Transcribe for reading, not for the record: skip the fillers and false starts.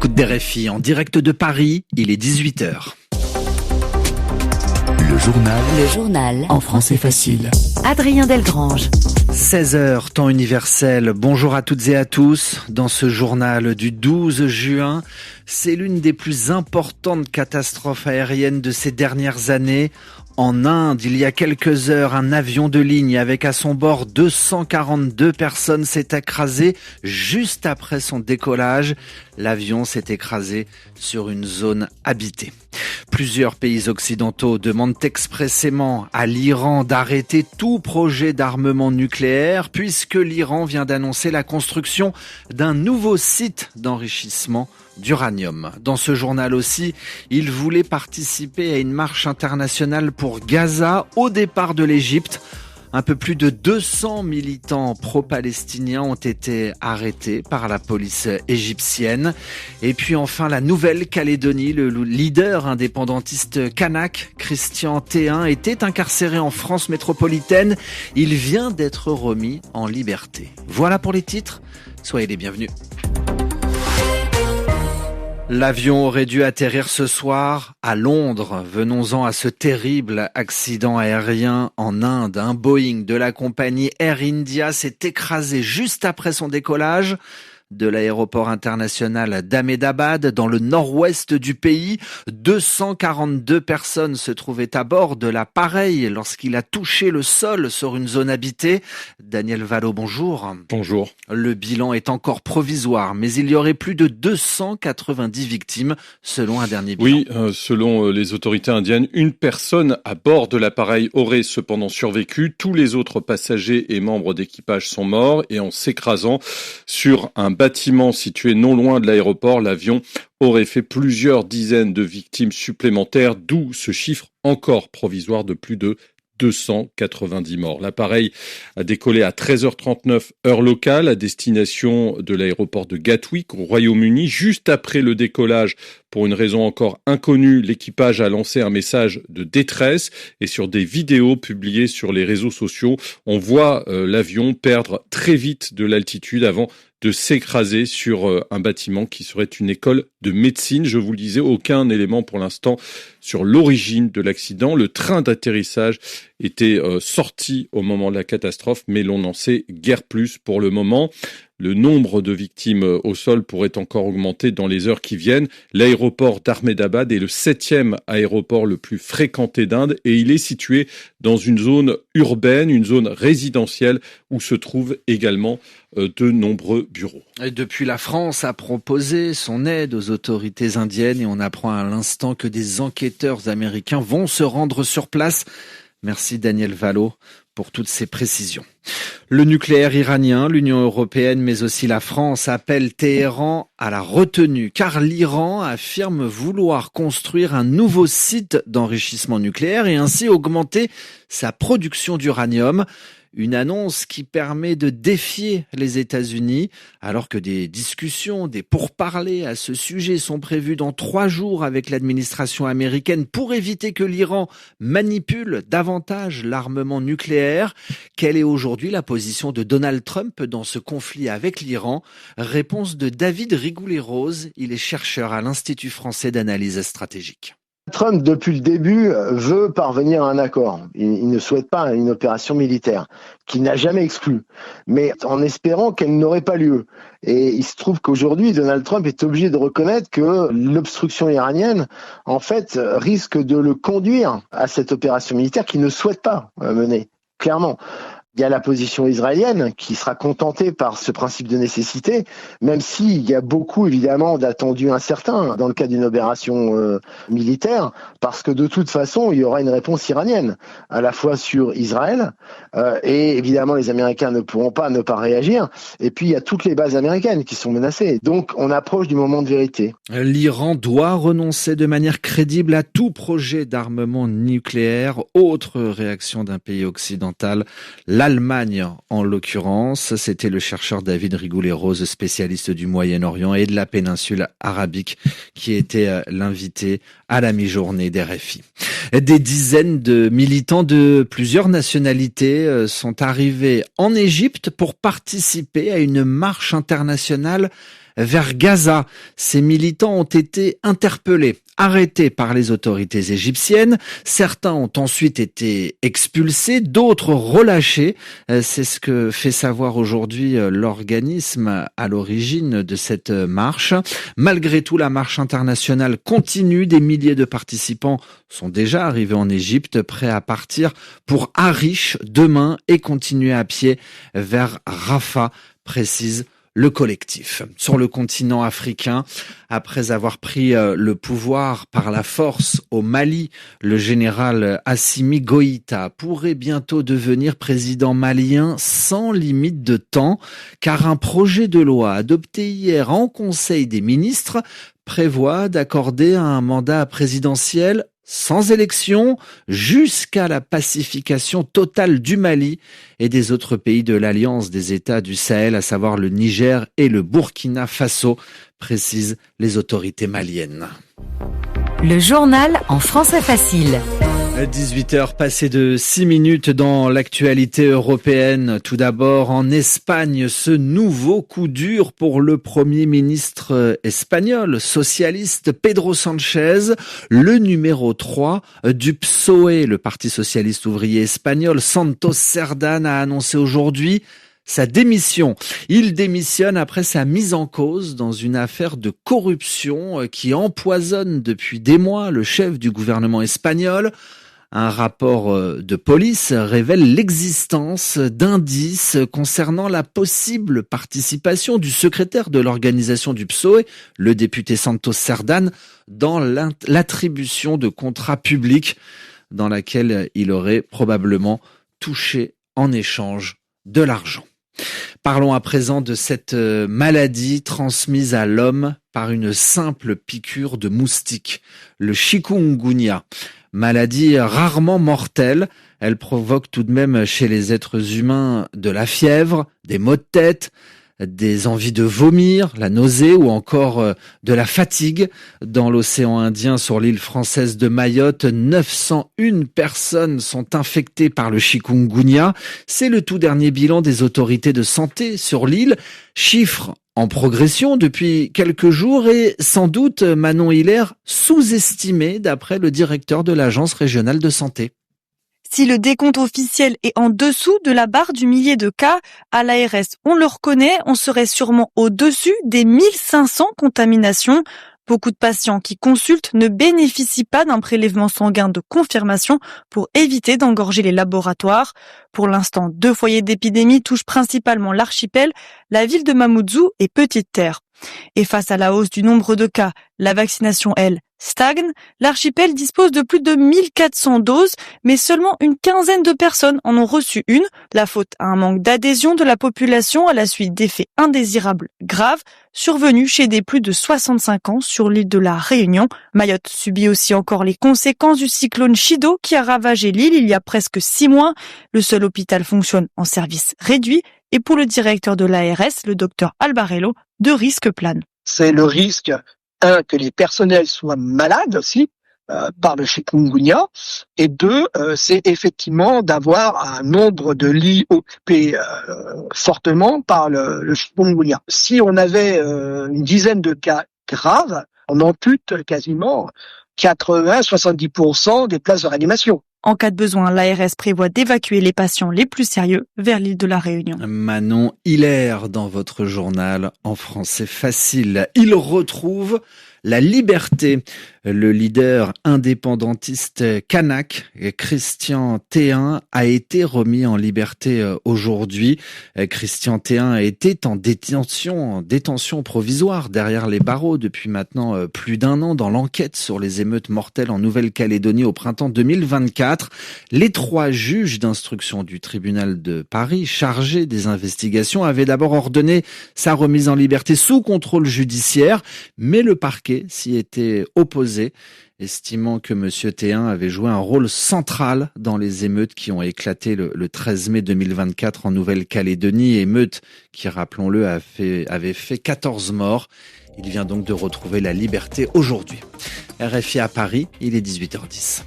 l'écoute d'RFI en direct de Paris, il est 18h. Le journal en français facile. Adrien Delgrange. 16h, temps universel. Bonjour à toutes et à tous. Dans ce journal du 12 juin, c'est l'une des plus importantes catastrophes aériennes de ces dernières années. En Inde, il y a quelques heures, un avion de ligne avec à son bord 242 personnes s'est écrasé juste après son décollage. L'avion s'est écrasé sur une zone habitée. Plusieurs pays occidentaux demandent expressément à l'Iran d'arrêter tout projet d'armement nucléaire puisque l'Iran vient d'annoncer la construction d'un nouveau site d'enrichissement d'uranium. Dans ce journal aussi, il voulait participer à une marche internationale pour Gaza au départ de l'Égypte. Un peu plus de 200 militants pro-palestiniens ont été arrêtés par la police égyptienne. Et puis enfin, la Nouvelle-Calédonie, le leader indépendantiste kanak, Christian Théin, était incarcéré en France métropolitaine. Il vient d'être remis en liberté. Voilà pour les titres. Soyez les bienvenus. L'avion aurait dû atterrir ce soir à Londres. Venons-en à ce terrible accident aérien en Inde. Un Boeing de la compagnie Air India s'est écrasé juste après son décollage de l'aéroport international d'Ahmedabad, dans le nord-ouest du pays. 242 personnes se trouvaient à bord de l'appareil lorsqu'il a touché le sol sur une zone habitée. Daniel Valo, bonjour. Bonjour. Le bilan est encore provisoire, mais il y aurait plus de 290 victimes, selon un dernier bilan. Oui, selon les autorités indiennes, une personne à bord de l'appareil aurait cependant survécu. Tous les autres passagers et membres d'équipage sont morts et en s'écrasant sur un bâtiment situé non loin de l'aéroport, l'avion aurait fait plusieurs dizaines de victimes supplémentaires, d'où ce chiffre encore provisoire de plus de 290 morts. L'appareil a décollé à 13h39 heure locale à destination de l'aéroport de Gatwick au Royaume-Uni. Juste après le décollage, pour une raison encore inconnue, l'équipage a lancé un message de détresse et sur des vidéos publiées sur les réseaux sociaux, on voit l'avion perdre très vite de l'altitude avant de s'écraser sur un bâtiment qui serait une école de médecine. Je vous le disais, aucun élément pour l'instant sur l'origine de l'accident. Le train d'atterrissage était sorti au moment de la catastrophe, mais l'on n'en sait guère plus pour le moment. Le nombre de victimes au sol pourrait encore augmenter dans les heures qui viennent. L'aéroport d'Ahmedabad est le 7e aéroport le plus fréquenté d'Inde et il est situé dans une zone urbaine, une zone résidentielle où se trouvent également de nombreux bureaux. Et depuis, la France a proposé son aide aux autorités indiennes et on apprend à l'instant que des enquêteurs américains vont se rendre sur place. Merci Daniel Valo pour toutes ces précisions. Le nucléaire iranien, l'Union européenne, mais aussi la France appellent Téhéran à la retenue, car l'Iran affirme vouloir construire un nouveau site d'enrichissement nucléaire et ainsi augmenter sa production d'uranium. Une annonce qui permet de défier les États-Unis, alors que des discussions, des pourparlers à ce sujet sont prévus dans 3 jours avec l'administration américaine pour éviter que l'Iran manipule davantage l'armement nucléaire. Quelle est aujourd'hui la position de Donald Trump dans ce conflit avec l'Iran? Réponse de David Rigoulet-Rose, il est chercheur à l'Institut français d'analyse stratégique. Trump, depuis le début, veut parvenir à un accord. Il ne souhaite pas une opération militaire, qu'il n'a jamais exclue, mais en espérant qu'elle n'aurait pas lieu. Et il se trouve qu'aujourd'hui, Donald Trump est obligé de reconnaître que l'obstruction iranienne, en fait, risque de le conduire à cette opération militaire qu'il ne souhaite pas mener, clairement. Il y a la position israélienne qui sera contentée par ce principe de nécessité, même s'il y a beaucoup évidemment d'attendus incertains dans le cas d'une opération militaire, parce que de toute façon il y aura une réponse iranienne, à la fois sur Israël, et évidemment les Américains ne pourront pas ne pas réagir, et puis il y a toutes les bases américaines qui sont menacées. Donc on approche du moment de vérité. L'Iran doit renoncer de manière crédible à tout projet d'armement nucléaire. Autre réaction d'un pays occidental, l'Allemagne en l'occurrence. C'était le chercheur David Rigoulet-Rose, spécialiste du Moyen-Orient et de la péninsule arabique, qui était l'invité à la mi-journée d'RFI. Des dizaines de militants de plusieurs nationalités sont arrivés en Égypte pour participer à une marche internationale vers Gaza. Ces militants ont été interpellés, arrêtés par les autorités égyptiennes. Certains ont ensuite été expulsés, d'autres relâchés. C'est ce que fait savoir aujourd'hui l'organisme à l'origine de cette marche. Malgré tout, la marche internationale continue. Des milliers de participants sont déjà arrivés en Égypte, prêts à partir pour Arish demain et continuer à pied vers Rafah, précise le collectif. Sur le continent africain, après avoir pris le pouvoir par la force au Mali, le général Assimi Goïta pourrait bientôt devenir président malien sans limite de temps, car un projet de loi adopté hier en Conseil des ministres prévoit d'accorder un mandat présidentiel sans élection jusqu'à la pacification totale du Mali et des autres pays de l'Alliance des États du Sahel, à savoir le Niger et le Burkina Faso, précisent les autorités maliennes. Le journal en français facile. 18h passées de 6 minutes dans l'actualité européenne. Tout d'abord, en Espagne, ce nouveau coup dur pour le Premier ministre espagnol, socialiste Pedro Sánchez. Le numéro 3 du PSOE, le Parti socialiste ouvrier espagnol, Santos Cerdán, a annoncé aujourd'hui sa démission. Il démissionne après sa mise en cause dans une affaire de corruption qui empoisonne depuis des mois le chef du gouvernement espagnol. Un rapport de police révèle l'existence d'indices concernant la possible participation du secrétaire de l'organisation du PSOE, le député Santos Cerdán, dans l'attribution de contrats publics dans laquelle il aurait probablement touché en échange de l'argent. Parlons à présent de cette maladie transmise à l'homme par une simple piqûre de moustique, le chikungunya. Maladie rarement mortelle, elle provoque tout de même chez les êtres humains de la fièvre, des maux de tête, des envies de vomir, la nausée ou encore de la fatigue. Dans l'océan Indien, sur l'île française de Mayotte, 901 personnes sont infectées par le chikungunya. C'est le tout dernier bilan des autorités de santé sur l'île. Chiffre en progression depuis quelques jours et sans doute, Manon Hilaire, sous-estimé d'après le directeur de l'Agence régionale de santé. Si le décompte officiel est en dessous de la barre du millier de cas, à l'ARS, on le reconnaît, on serait sûrement au-dessus des 1500 contaminations. Beaucoup de patients qui consultent ne bénéficient pas d'un prélèvement sanguin de confirmation pour éviter d'engorger les laboratoires. Pour l'instant, 2 foyers d'épidémie touchent principalement l'archipel, la ville de Mamoudzou et Petite-Terre. Et face à la hausse du nombre de cas, la vaccination, elle, stagne. L'archipel dispose de plus de 1400 doses, mais seulement une quinzaine de personnes en ont reçu une. La faute à un manque d'adhésion de la population à la suite d'effets indésirables graves survenus chez des plus de 65 ans sur l'île de la Réunion. Mayotte subit aussi encore les conséquences du cyclone Chido qui a ravagé l'île il y a presque 6 mois. Le seul hôpital fonctionne en service réduit et pour le directeur de l'ARS, le docteur Albarello, 2 risques planent. C'est le risque, que les personnels soient malades aussi par le chikungunya, et 2, c'est effectivement d'avoir un nombre de lits occupés fortement par le chikungunya. Si on avait une dizaine de cas graves, on ampute quasiment 80-70% des places de réanimation. En cas de besoin, l'ARS prévoit d'évacuer les patients les plus sérieux vers l'île de la Réunion. Manon Hilaire dans votre journal en français facile. Il retrouve la liberté. Le leader indépendantiste kanak, Christian Théin, a été remis en liberté aujourd'hui. Christian Théin était en détention provisoire derrière les barreaux depuis maintenant plus d'1 an dans l'enquête sur les émeutes mortelles en Nouvelle-Calédonie au printemps 2024. Les 3 juges d'instruction du tribunal de Paris chargés des investigations avaient d'abord ordonné sa remise en liberté sous contrôle judiciaire, mais le parquet s'y était opposé, estimant que M. Théin avait joué un rôle central dans les émeutes qui ont éclaté le 13 mai 2024 en Nouvelle-Calédonie, émeutes qui, rappelons-le, avaient fait 14 morts. Il vient donc de retrouver la liberté aujourd'hui. RFI à Paris, il est 18h10.